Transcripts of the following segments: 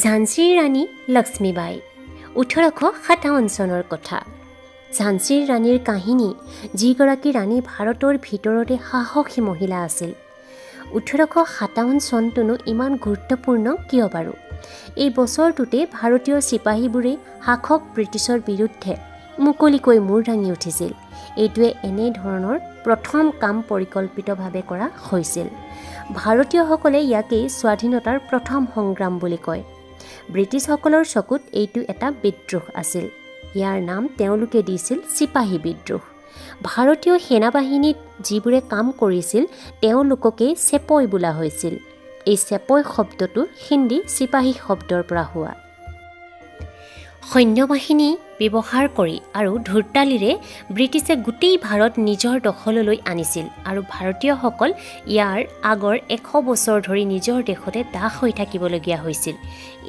ঝান্সীৰ ৰাণী লক্ষ্মীবাই 1857 চনৰ কথা। ঝান্সীৰ ৰাণীৰ কাহিনী, যিগৰাকী ৰাণী ভাৰতৰ ভিতৰতে সাহসী মহিলা আছিল। 1857 চনটোনো ইমান গুৰুত্বপূৰ্ণ কিয় বাৰু? এই বছৰটোতে ভাৰতীয় চিপাহীবোৰে শাসক ব্ৰিটিছৰ বিৰুদ্ধে মুকলিকৈ মূৰ দাঙি উঠিছিল। এইটোৱে এনেধৰণৰ প্ৰথম কাম পৰিকল্পিতভাৱে কৰা হৈছিল। ভাৰতীয়সকলে ইয়াকেই স্বাধীনতাৰ প্ৰথম সংগ্ৰাম বুলি কয়। ব্ৰিটিছসকলৰ চকুত এইটো এটা বিদ্ৰোহ আছিল। ইয়াৰ নাম তেওঁলোকে দিছিল চিপাহী বিদ্ৰোহ। ভাৰতীয় সেনাবাহিনীত যিবোৰে কাম কৰিছিল তেওঁলোককে চেপই বোলা হৈছিল। এই চেপই শব্দটো হিন্দী চিপাহী শব্দৰ পৰা হোৱা। সৈন্যবাহিনী ব্যৱহাৰ কৰি আৰু ধূৰ্তালিৰে ব্ৰিটিছে গোটেই ভাৰত নিজৰ দখললৈ আনিছিল আৰু ভাৰতীয়সকল ইয়াৰ আগৰ 100 বছৰ ধৰি নিজৰ দেশতে দাস হৈ থাকিবলগীয়া হৈছিল।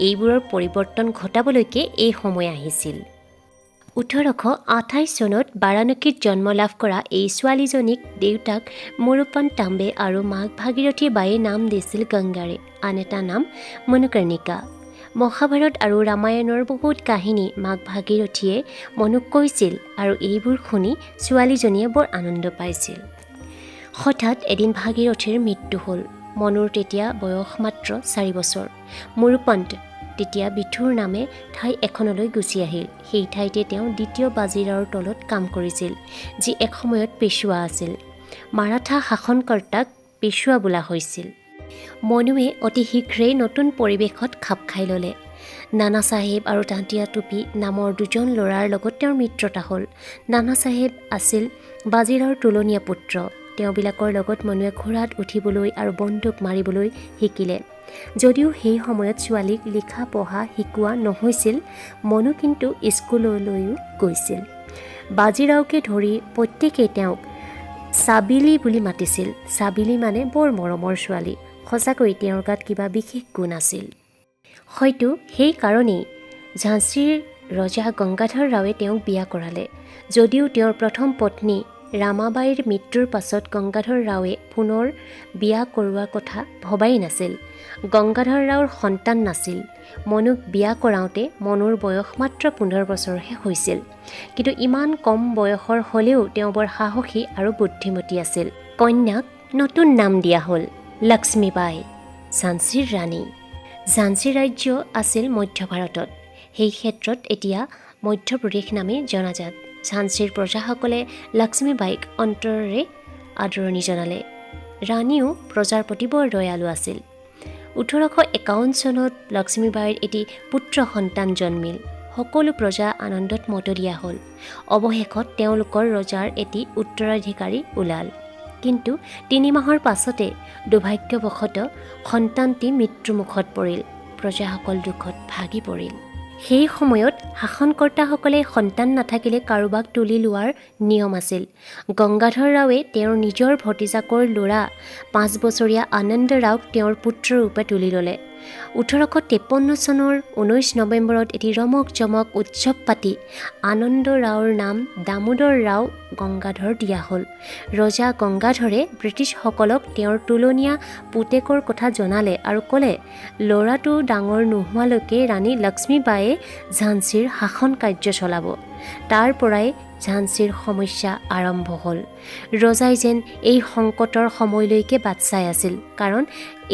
এইবোৰৰ পৰিৱৰ্তন ঘটাবলৈকে এই সময় আহিছিল। 1828 চনত বাৰাণসীত জন্ম লাভ কৰা এই ছোৱালীজনীক দেউতাক মোৰোপন্ত তাম্বে আৰু মাক ভাগীৰথী বায়ে নাম দিছিল গংগাৰে, আন এটা নাম মনুকৰ্ণিকা। মহাভাৰত আৰু ৰামায়ণৰ বহুত কাহিনী মাক ভাগীৰথীয়ে মনুক কৈছিল আৰু এইবোৰ শুনি ছোৱালীজনীয়ে বৰ আনন্দ পাইছিল। হঠাৎ এদিন ভাগীৰথীৰ মৃত্যু হ'ল। মনুৰ তেতিয়া বয়স মাত্ৰ 4 বছৰ। মোৰোপন্ত তেতিয়া বিথুৰ নামে ঠাই এখনলৈ গুচি আহিল। সেই ঠাইতে তেওঁ দ্বিতীয় বাজিৰাওৰ তলত কাম কৰিছিল, যি এসময়ত পেছোৱা আছিল। মাৰাঠা শাসনকৰ্তাক পেছোৱা বোলা হৈছিল। মনুৱে অতি শীঘ্ৰেই নতুন পৰিৱেশত খাপ খাই ল'লে। নানা চাহেব আৰু তাঁতিয়া টুপী নামৰ দুজন ল'ৰাৰ লগত তেওঁৰ মিত্ৰতা হ'ল। নানা চাহেব আছিল বাজিৰাওৰ তুলনীয়া পুত্ৰ। তেওঁবিলাকৰ লগত মনুৱে ঘোঁৰাত উঠিবলৈ আৰু বন্দুক মাৰিবলৈ শিকিলে। যদিও সেই সময়ত ছোৱালীক লিখা পঢ়া শিকোৱা নহৈছিল, মনু কিন্তু স্কুললৈও গৈছিল। বাজিৰাওকে ধৰি প্ৰত্যেকেই তেওঁক চাবিলি বুলি মাতিছিল। চাবিলি মানে বৰ মৰমৰ ছোৱালী। সঁচাকৈ তেওঁৰ গাত কিবা বিশেষ গুণ আছিল। হয়তো সেই কাৰণেই ঝান্সীৰ ৰজা গংগাধৰ ৰাৱে তেওঁক বিয়া কৰালে। যদিও তেওঁৰ প্ৰথম পত্নী ৰামাবাইৰ মৃত্যুৰ পাছত গংগাধৰ ৰাৱে পুনৰ বিয়া কৰোৱাৰ কথা ভবাই নাছিল। গংগাধৰ ৰাওৰ সন্তান নাছিল। মনুক বিয়া কৰাওঁতে মনুৰ বয়স মাত্ৰ 15 বছৰহে হৈছিল। কিন্তু ইমান কম বয়সৰ হ'লেও তেওঁ বৰ সাহসী আৰু বুদ্ধিমতী আছিল। কন্যাক নতুন নাম দিয়া হ'ল লক্ষ্মীবাই, ঝান্সীৰ ৰাণী। ঝান্সী ৰাজ্য আছিল মধ্য ভাৰতত। সেই ক্ষেত্ৰত এতিয়া মধ্যপ্ৰদেশ নামে জনাজাত। ঝান্সীৰ প্ৰজাসকলে লক্ষ্মীবাইক অন্তৰেৰে আদৰণি জনালে। ৰাণীও প্ৰজাৰ প্ৰতি বৰ দয়ালু আছিল। 1851 চনত লক্ষ্মীবাইৰ এটি পুত্ৰ সন্তান জন্মিল। সকলো প্ৰজা আনন্দত মতলীয়া হ'ল। অৱশেষত তেওঁলোকৰ ৰজাৰ এটি উত্তৰাধিকাৰী ওলাল। কিন্তু 3 মাহৰ পাছতে দুৰ্ভাগ্যবশতঃ সন্তানটি মৃত্যুমুখত পৰিল। প্ৰজাসকল দুখত ভাগি পৰিল। সেই সময়ত শাসনকৰ্তাসকলে সন্তান নাথাকিলে কাৰোবাক তুলি লোৱাৰ নিয়ম আছিল। গংগাধৰ ৰাৱে তেওঁৰ নিজৰ ভতিজাকৰ ল'ৰা 5 বছৰীয়া আনন্দ ৰাওক তেওঁৰ পুত্ৰৰূপে তুলি ল'লে। 1853 চনৰ 19 নৱেম্বৰত এটি ৰমক জমক উৎসৱ পাতি আনন্দ ৰাওৰ নাম দামোদৰ ৰাও গংগাধৰ দিয়া হ'ল। ৰজা গংগাধৰে ব্ৰিটিছসকলক তেওঁৰ তুলনীয়া পুতেকৰ কথা জনালে আৰু ক'লে, ল'ৰাটো ডাঙৰ নোহোৱালৈকে ৰাণী লক্ষ্মীবায়ে ঝান্সীৰ শাসন কাৰ্য চলাব। তাৰ পৰাই ঝান্সীৰ সমস্যা আৰম্ভ হ'ল। ৰজাই যেন এই সংকটৰ সময়লৈকে বাট চাই আছিল, কাৰণ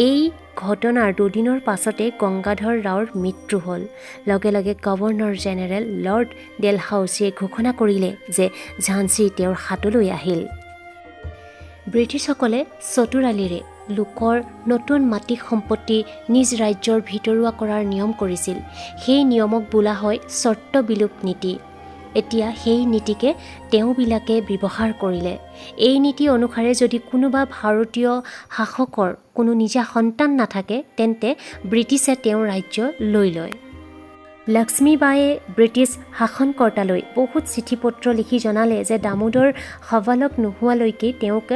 এই ঘটনাৰ 2 দিনৰ পাছতে গংগাধৰ ৰাওৰ মৃত্যু হ'ল। লগে লগে গভৰ্ণৰ জেনেৰেল লৰ্ড ডেলহাউছিয়ে ঘোষণা কৰিলে যে ঝান্সী তেওঁৰ হাতলৈ আহিল। ব্ৰিটিছসকলে চতুৰালিৰে লোকৰ নতুন মাটি সম্পত্তি নিজ ৰাজ্যৰ ভিতৰুৱা কৰাৰ নিয়ম কৰিছিল। সেই নিয়মক বোলা হয় চৰ্ত বিলোপ নীতি। এতিয়া সেই নীতিকে তেওঁবিলাকে ব্যৱহাৰ কৰিলে। এই নীতি অনুসাৰে যদি কোনোবা ভাৰতীয় শাসকৰ কোনো নিজা সন্তান নাথাকে, তেন্তে ব্ৰিটিছে তেওঁৰ ৰাজ্য লৈ লয়। লক্ষ্মীবায়ে ব্ৰিটিছ শাসনকৰ্তালৈ বহুত চিঠি পত্ৰ লিখি জনালে যে দামোদৰ হৱালক নোহোৱালৈকে তেওঁক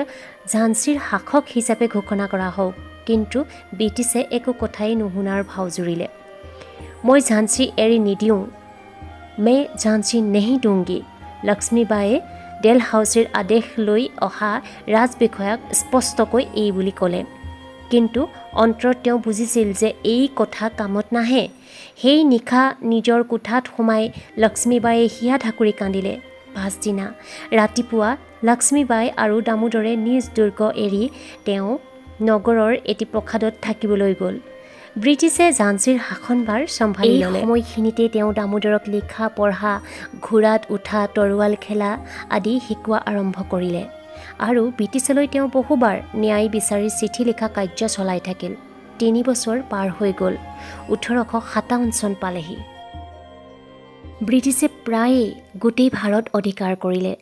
ঝান্সীৰ শাসক হিচাপে ঘোষণা কৰা হওক। কিন্তু ব্ৰিটিছে একো কথাই নুশুনাৰ ভাও জুৰিলে। মই ঝান্সী এৰি নিদিওঁ, মে ঝান্সী নেহি দুংগী। লক্ষ্মীবায়ে ডেলহাউছিৰ আদেশ লৈ অহা ৰাজবিষয়াক স্পষ্টকৈ এই বুলি ক'লে। কিন্তু অন্তৰত তেওঁ বুজিছিল যে এই কথা কামত নাহে। সেই নিশা নিজৰ কোঠাত সোমাই লক্ষ্মীবায়ে হিয়া ঢাকুৰি কান্দিলে। পাছদিনা ৰাতিপুৱা লক্ষ্মীবাই আৰু দামোদৰে নিজ দুৰ্গ এৰি তেওঁ নগৰৰ এটি প্ৰসাদত থাকিবলৈ গ'ল। ব্ৰিটিছে ঝান্সীৰ শাসনভাৰ চম্ভালি ল'লে। এই সময়খিনিতে তেওঁ দামোদৰক লিখা পঢ়া, ঘোঁৰাত উঠা, তৰোৱাল খেলা আদি শিকোৱা আৰম্ভ কৰিলে আৰু ব্ৰিটিছলৈ তেওঁ বহুবাৰ ন্যায় বিচাৰি চিঠি লিখা কাৰ্য চলাই থাকিল। 3 বছৰ পাৰ হৈ গ'ল। 1857 চন পালেহি। ব্ৰিটিছে প্ৰায়ে গোটেই ভাৰত অধিকাৰ কৰিলে।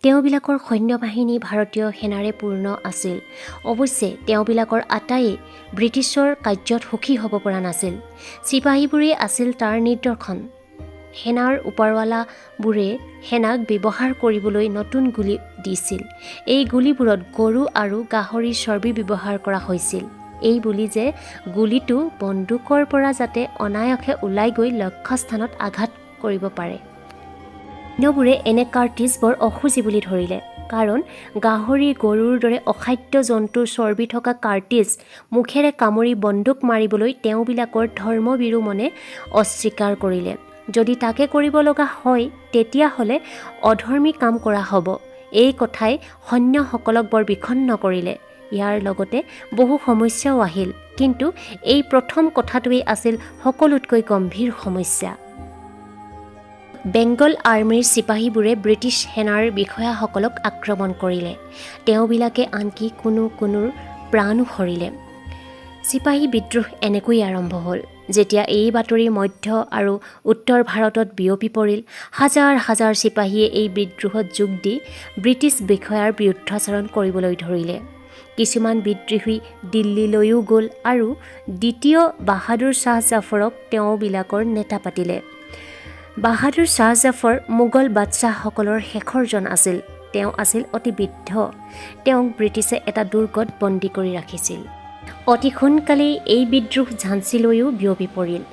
তেওঁবিলাকৰ সৈন্যবাহিনী ভাৰতীয় সেনাৰে পূৰ্ণ আছিল। অৱশ্যে তেওঁবিলাকৰ আটাইয়ে ব্ৰিটিছৰ কাৰ্যত সুখী হ'ব পৰা নাছিল। চিপাহীবোৰেই আছিল তাৰ নিদৰ্শন। সেনাৰ ওপৰৱালাবোৰে সেনাক ব্যৱহাৰ কৰিবলৈ নতুন গুলী দিছিল। এই গুলীবোৰত গৰু আৰু গাহৰিৰ চৰ্বি ব্যৱহাৰ কৰা হৈছিল। এই বুলি যে গুলীটো বন্দুকৰ পৰা যাতে অনায়াসে ওলাই গৈ লক্ষ্যস্থানত আঘাত কৰিব পাৰে। সৈন্যবোৰে এনে কাৰ্টিজ বৰ অসুচি বুলি ধৰিলে, কাৰণ গাহৰি, গৰুৰ দৰে অখাদ্য জন্তুৰ চৰ্বি থকা কাৰ্টিজ মুখেৰে কামুৰি বন্দুক মাৰিবলৈ তেওঁবিলাকৰ ধৰ্মবীৰো মনে অস্বীকাৰ কৰিলে। যদি তাকে কৰিব লগা হয় তেতিয়াহ'লে অধৰ্মী কাম কৰা হ'ব। এই কথাই সৈন্যসকলক বৰ বিষণ্ণ কৰিলে। ইয়াৰ লগতে বহু সমস্যাও আহিল, কিন্তু এই প্ৰথম কথাটোৱেই আছিল সকলোতকৈ গম্ভীৰ সমস্যা। বেংগল আৰ্মীৰ চিপাহীবোৰে ব্ৰিটিছ সেনাৰ বিষয়াসকলক আক্ৰমণ কৰিলে। তেওঁবিলাকে আনকি কোনোৰ প্ৰাণো হৰিলে। চিপাহী বিদ্ৰোহ এনেকৈ আৰম্ভ হ'ল। যেতিয়া এই বাতৰি মধ্য আৰু উত্তৰ ভাৰতত বিয়পি পৰিল, হাজাৰ হাজাৰ চিপাহীয়ে এই বিদ্ৰোহত যোগ দি ব্ৰিটিছ বিষয়াৰ বিৰুদ্ধাচৰণ কৰিবলৈ ধৰিলে। কিছুমান বিদ্ৰোহী দিল্লীলৈও গ'ল আৰু দ্বিতীয় বাহাদুৰ শ্বাহ জাফৰক তেওঁবিলাকৰ নেতা পাতিলে। বাহাদুৰ শ্বাহ জাফৰ মোগল বাদশ্বাহসকলৰ শেষৰজন আছিল। তেওঁ আছিল অতি বৃদ্ধ। তেওঁক ব্ৰিটিছে এটা দুৰ্গত বন্দী কৰি ৰাখিছিল। অতি সোনকালেই এই বিদ্ৰোহ ঝান্সীলৈও বিয়পি পৰিল।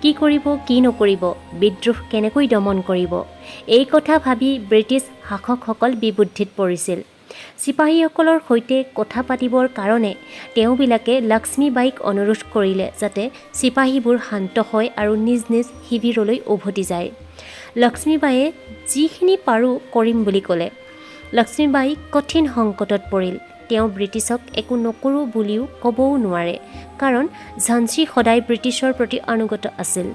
কি কৰিব, কি নকৰিব, বিদ্ৰোহ কেনেকৈ দমন কৰিব, এই কথা ভাবি ব্ৰিটিছ শাসকসকল বিবুদ্ধিত পৰিছিল। চিপাহীসকলৰ সৈতে কথা পাতিবৰ কাৰণে তেওঁবিলাকে লক্ষ্মীবাইক অনুৰোধ কৰিলে যাতে চিপাহীবোৰ শান্ত হয় আৰু নিজ নিজ শিবিৰলৈ উভতি যায়। লক্ষ্মীবায়ে যিখিনি পাৰোঁ কৰিম বুলি ক'লে। লক্ষ্মীবাই কঠিন সংকটত পৰিল। তেওঁ ব্ৰিটিছক একো নকৰোঁ বুলিও ক'বও নোৱাৰে, কাৰণ ঝান্সী সদায় ব্ৰিটিছৰ প্ৰতি অনুগত আছিল।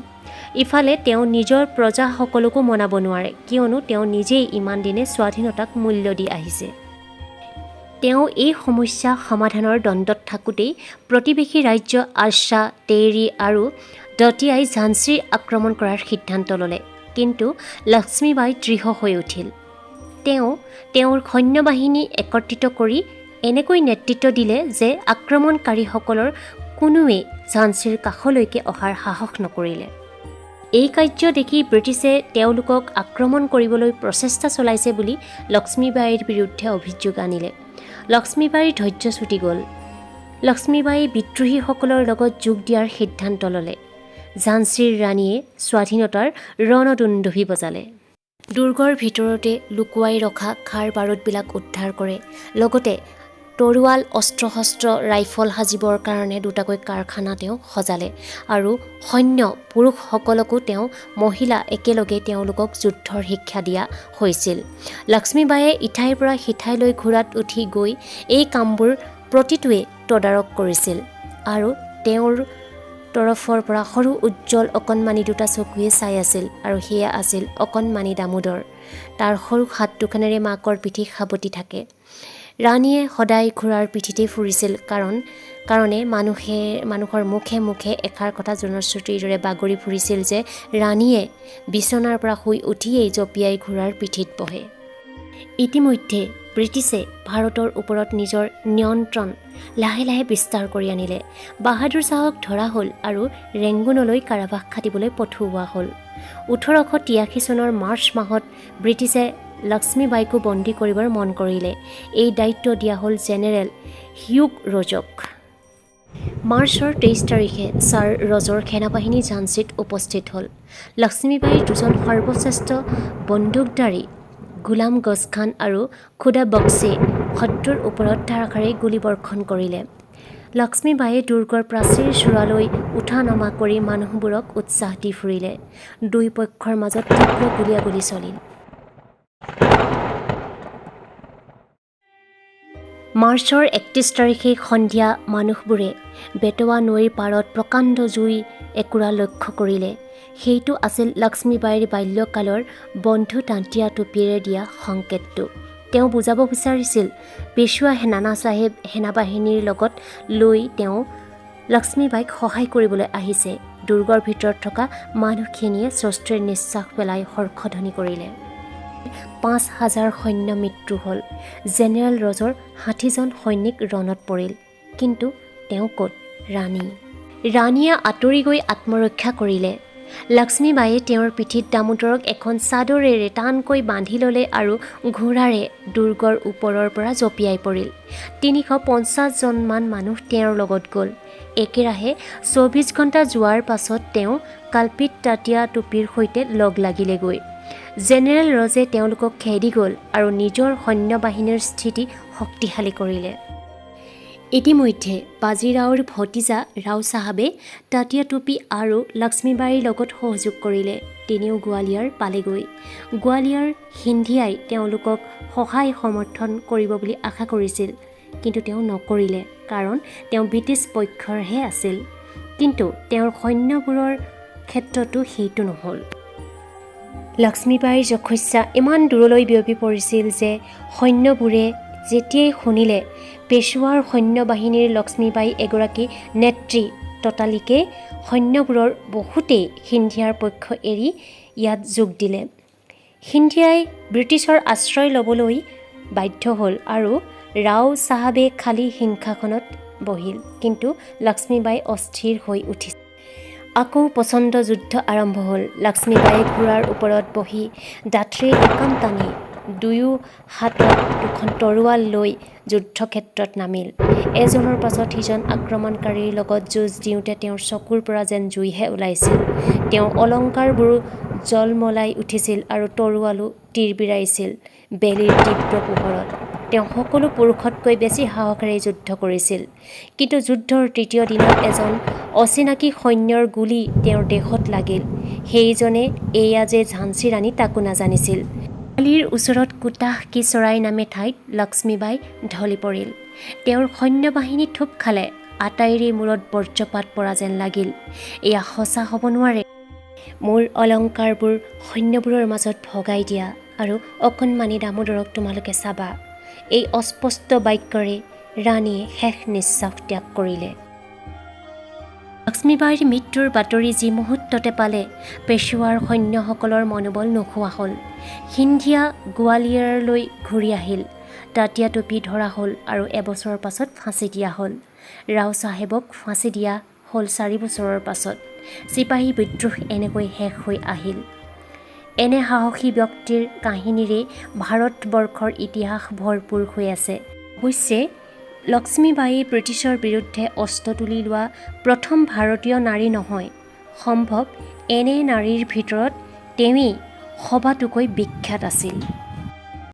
ইফালে তেওঁ নিজৰ প্ৰজাসকলকো মনাব নোৱাৰে, কিয়নো তেওঁ নিজেই ইমান দিনে স্বাধীনতাক মূল্য দি আহিছে। তেওঁ এই সমস্যা সমাধানৰ দ্বন্দ্বত থাকোঁতেই প্ৰতিবেশী ৰাজ্য আৰ্ছা, টেৰী আৰু দতিয়াই ঝান্সীৰ আক্ৰমণ কৰাৰ সিদ্ধান্ত ল'লে। কিন্তু লক্ষ্মীবাই দৃঢ় হৈ উঠিল। তেওঁ তেওঁৰ সৈন্যবাহিনী একত্ৰিত কৰি এনেকৈ নেতৃত্ব দিলে যে আক্ৰমণকাৰীসকলৰ কোনোৱেই ঝান্সীৰ কাষলৈকে অহাৰ সাহস নকৰিলে। এই কাৰ্য দেখি ব্ৰিটিছে তেওঁলোকক আক্ৰমণ কৰিবলৈ প্ৰচেষ্টা চলাইছে বুলি লক্ষ্মীবাইৰ বিৰুদ্ধে অভিযোগ আনিলে। লক্ষ্মীবাইৰ ধৈৰ্য চুটি গ'ল। লক্ষ্মীবায়ে বিদ্ৰোহীসকলৰ লগত যোগ দিয়াৰ সিদ্ধান্ত ল'লে। ঝান্সীৰ ৰাণীয়ে স্বাধীনতাৰ ৰণদুন্দুভি বজালে। দুৰ্গৰ ভিতৰতে লুকুৱাই ৰখা খাৰ বাৰুদবিলাক উদ্ধাৰ কৰে। লগতে তৰোৱাল, অস্ত্ৰ শস্ত্ৰ, ৰাইফল সাজিবৰ কাৰণে দুটাকৈ কাৰখানা তেওঁ সজালে আৰু সৈন্য পুৰুষসকলকো তেওঁ মহিলা একেলগে তেওঁলোকক যুদ্ধৰ শিক্ষা দিয়া হৈছিল। লক্ষ্মীবায়ে ইঠাইৰ পৰা সিঠাইলৈ ঘোঁৰাত উঠি গৈ এই কামবোৰ প্ৰতিটোৱে তদাৰক কৰিছিল আৰু তেওঁৰ তৰফৰ পৰা সৰু উজ্জ্বল অকণমানি দুটা চকুৱে চাই আছিল, আৰু সেয়া আছিল অকণমানি দামোদৰ। তাৰ সৰু হাত দুখনেৰে মাকৰ পিঠি সাৱটি থাকে। ৰাণীয়ে সদায় ঘোঁৰাৰ পিঠিতেই ফুৰিছিল, কাৰণে মানুহৰ মুখে মুখে এষাৰ কথা জনশ্ৰুতিৰ দৰে বাগৰি ফুৰিছিল যে ৰাণীয়ে বিচনাৰ পৰা শুই উঠিয়েই জঁপিয়াই ঘোঁৰাৰ পিঠিত বহে। ইতিমধ্যে ব্ৰিটিছে ভাৰতৰ ওপৰত নিজৰ নিয়ন্ত্ৰণ লাহে লাহে বিস্তাৰ কৰি আনিলে। বাহাদুৰ শ্বাহক ধৰা হ'ল আৰু ৰেংগুনলৈ কাৰাবাস খাটিবলৈ পঠোৱা হ'ল। 1883 চনৰ মাৰ্চ মাহত ব্ৰিটিছে লক্ষ্মীবাইকো বন্দী কৰিবৰ মন কৰিলে। এই দায়িত্ব দিয়া হ'ল জেনেৰেল হিউগ ৰজক। মাৰ্চৰ 23 তাৰিখে ছাৰ ৰজৰ সেনাবাহিনী ঝান্সীত উপস্থিত হ'ল। লক্ষ্মীবাইৰ দুজন সৰ্বশ্ৰেষ্ঠ বন্দুকধাৰী গোলাম গজ খান আৰু খুদা বক্সিয়ে শত্ৰুৰ ওপৰত ধাৰাসাৰে গুলীবৰ্ষণ কৰিলে। লক্ষ্মীবাঈয়ে দুৰ্গৰ প্ৰাচীৰ চূড়ালৈ উঠা নমা কৰি মানুহবোৰক উৎসাহ দি ফুৰিলে। দুই পক্ষৰ মাজত তীব্ৰ গুলীয়াগুলী চলিল। মাৰ্চৰ ৩১ তাৰিখে সন্ধিয়া মানুহবোৰে বেটৱা নৈৰ পাৰত প্ৰকাণ্ড জুই একুৰা লক্ষ্য কৰিলে। সেইটো আছিল লক্ষ্মীবাঈৰ বাল্যকালৰ বন্ধু তান্তিয়া টুপীৰে দিয়া সংকেতটো। তেওঁ বুজাব বিচাৰিছিল পেছোৱা নানা চাহেব সেনাবাহিনীৰ লগত লৈ তেওঁ লক্ষ্মীবাঈক সহায় কৰিবলৈ আহিছে। দুৰ্গৰ ভিতৰত থকা মানুহখিনিয়ে স্বস্তিৰ নিশ্বাস পেলাই হৰ্ষধ্বনি কৰিলে। ৫,০০০ সৈন্য মৃত্যু হ'ল। জেনেৰেল ৰজৰ ৬০জন সৈনিক ৰণত পৰিল। কিন্তু তেওঁ ক'ত? ৰাণীয়ে আঁতৰি গৈ আত্মৰক্ষা কৰিলে। লক্ষ্মীবাঈয়ে তেওঁৰ পিঠিত দামোদৰক এখন চাদৰেৰে টানকৈ বান্ধি ল'লে আৰু ঘোঁৰাৰে দুৰ্গৰ ওপৰৰ পৰা জঁপিয়াই পৰিল। ৩৫০জনমান মানুহ তেওঁৰ লগত গ'ল। একেৰাহে ২৪ ঘণ্টা যোৱাৰ পাছত তেওঁ কাল্পিত তাঁতিয়া টুপীৰ সৈতে লগ লাগিলেগৈ। জেনেৰেল ৰজে তেওঁলোকক খেদি গ'ল আৰু নিজৰ সৈন্যবাহিনীৰ স্থিতি শক্তিশালী কৰিলে। ইতিমধ্যে বাজিৰাওৰ ভতিজা ৰাও চাহাবে তাঁতিয়া টুপী আৰু লক্ষ্মীবাঈৰ লগত সহযোগ কৰিলে। তিনিও গোৱালিয়ৰ পালেগৈ। গোৱালিয়ৰ সিন্ধিয়াই তেওঁলোকক সহায় সমৰ্থন কৰিব বুলি আশা কৰিছিল, কিন্তু তেওঁ নকৰিলে, কাৰণ তেওঁ ব্ৰিটিছ পক্ষৰহে আছিল। কিন্তু তেওঁৰ সৈন্যবোৰৰ ক্ষেত্ৰতো সেইটো নহ'ল। লক্ষ্মীবাঈৰ যশস্যা ইমান দূৰলৈ বিয়পি পৰিছিল যে সৈন্যবোৰে যেতিয়াই শুনিলে পেছোৱাৰ সৈন্যবাহিনীৰ লক্ষ্মীবাঈ এগৰাকী নেত্ৰী ততালিকে সৈন্যবোৰৰ বহুতেই সিন্ধিয়াৰ পক্ষ এৰি ইয়াত যোগ দিলে। সিন্ধিয়াই ব্ৰিটিছৰ আশ্ৰয় ল'বলৈ বাধ্য হ'ল আৰু ৰাও চাহাবে খালী সিংহাসনত বহিল। কিন্তু লক্ষ্মীবাঈ অস্থিৰ হৈ উঠিছিল। আকৌ প্ৰচণ্ড যুদ্ধ আৰম্ভ হ'ল। লক্ষ্মীবাঈয়ে ঘোঁৰাৰ ওপৰত বহি দাঁতৰে কাণ টানি দুয়ো হাতত দুখন তৰোৱাল লৈ যুদ্ধক্ষেত্ৰত নামিল। এজনৰ পাছত সিজন আক্ৰমণকাৰীৰ লগত যুঁজ দিওঁতে তেওঁৰ চকুৰ পৰা যেন জুইহে ওলাইছিল। তেওঁৰ অলংকাৰবোৰো জলমলাই উঠিছিল আৰু তৰোৱালো তিৰবিৰাইছিল বেলিৰ তীব্ৰ পোহৰত। তেওঁ সকলো পুৰুষতকৈ বেছি সাহসেৰে যুদ্ধ কৰিছিল। কিন্তু যুদ্ধৰ তৃতীয় দিনত এজন অচিনাকি সৈন্যৰ গুলী তেওঁৰ দেহত লাগিল। সেইজনে এয়া যে ঝান্সী ৰাণী তাকো নাজানিছিল। গোৱালিয়ৰৰ ওচৰত কোটাহ কি চৰাই নামে ঠাইত লক্ষ্মীবাঈ ঢলি পৰিল। তেওঁৰ সৈন্যবাহিনী থুপ খালে। আটাইৰে মূৰত বজ্ৰপাত পৰা যেন লাগিল। এয়া সঁচা হ'ব নোৱাৰে। মোৰ অলংকাৰবোৰ সৈন্যবোৰৰ মাজত ভগাই দিয়া আৰু অকণমানি দামোদৰক তোমালোকে চাবা। এই অস্পষ্ট বাক্যৰে ৰাণীয়ে শেষ নিশ্বাস ত্যাগ কৰিলে। লক্ষ্মীবাঈৰ মৃত্যুৰ বাতৰি যি মুহূৰ্ততে পালে পেছোৱাৰ সৈন্যসকলৰ মনোবল নোহোৱা হ'ল। সিন্ধিয়া গোৱালিয়ৰলৈ ঘূৰি আহিল। তাঁতিয়া টুপী ধৰা হ'ল আৰু এবছৰৰ পাছত ফাঁচি দিয়া হ'ল। ৰাও চাহেবক ফাঁচি দিয়া হ'ল ৪ বছৰৰ পাছত। চিপাহী বিদ্ৰোহ এনেকৈ শেষ হৈ আহিল। এনে সাহসী ব্যক্তিৰ কাহিনীৰে ভাৰতবৰ্ষৰ ইতিহাস ভৰপূৰ হৈ আছে। অৱশ্যে লক্ষ্মীবাঈয়ে ব্ৰিটিছৰ বিৰুদ্ধে অস্ত্ৰ তুলি লোৱা প্ৰথম ভাৰতীয় নাৰী নহয়। সম্ভৱ এনে নাৰীৰ ভিতৰত তেওঁৱেই সবাতোকৈ বিখ্যাত আছিল।